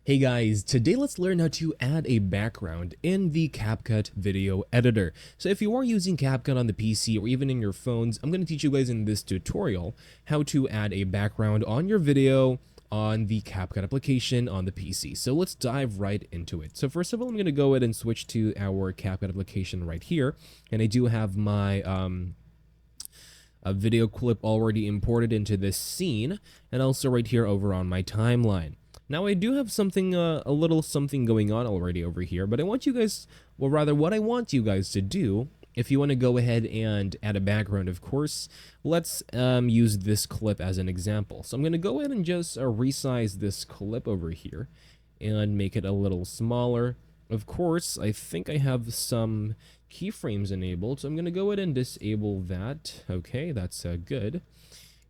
Hey guys, today let's learn how to add a background in the CapCut video editor. So if you are using CapCut on the PC or even in your phones, I'm going to teach you guys in this tutorial how to add a background on your video on the CapCut application on the PC. So let's dive right into it. So first of all, I'm going to go ahead and switch to our CapCut application right here. And I do have my a video clip already imported into this scene, and also right here over on my timeline. Now I do have something, a little something going on already over here, but I want you guys, well rather what I want you guys to do, if you want to go ahead and add a background, of course, let's use this clip as an example. So I'm going to go ahead and just resize this clip over here and make it a little smaller. Of course, I think I have some keyframes enabled, so I'm going to go ahead and disable that. Okay, that's good.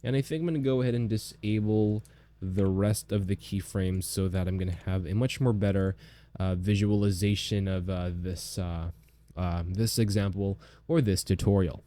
And I think I'm going to go ahead and disable the rest of the keyframes so that I'm going to have a much more better visualization of this example or this tutorial.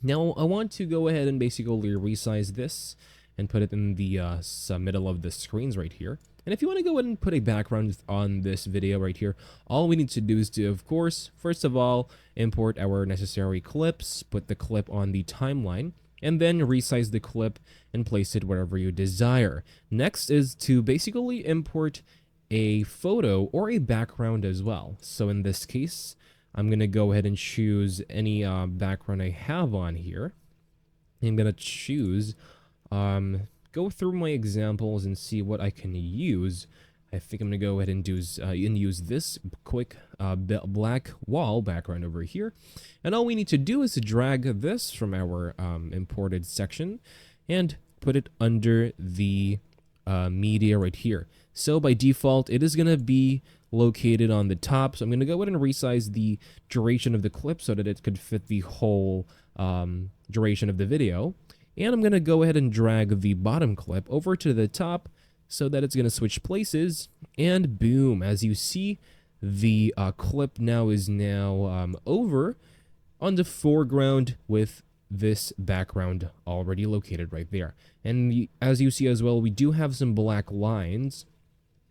Now I want to go ahead and basically resize this and put it in the middle of the screens right here. And if you want to go ahead and put a background on this video right here, all we need to do is to, of course, first of all, import our necessary clips, put the clip on the timeline, and then resize the clip and place it wherever you desire. Next is to basically import a photo or a background as well. So in this case, I'm going to go ahead and choose any background I have on here. I'm going to choose, go through my examples and see what I can use. I think I'm going to go ahead and use this quick black wall background over here. And all we need to do is to drag this from our imported section and put it under the media right here. So by default, it is going to be located on the top. So I'm going to go ahead and resize the duration of the clip so that it could fit the whole duration of the video. And I'm going to go ahead and drag the bottom clip over to the top so that it's going to switch places, and boom, as you see, the clip now is over on the foreground with this background already located right there. And as you see as well, we do have some black lines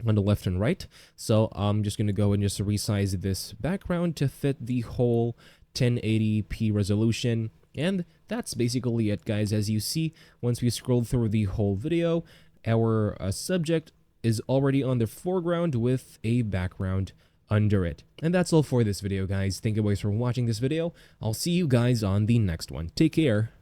on the left and right, so I'm just going to go and just resize this background to fit the whole 1080p resolution. And that's basically it, guys. As you see, once we scroll through the whole video, our subject is already on the foreground with a background under it. And that's all for this video, guys. Thank you guys for watching this video. I'll see you guys on the next one. Take care.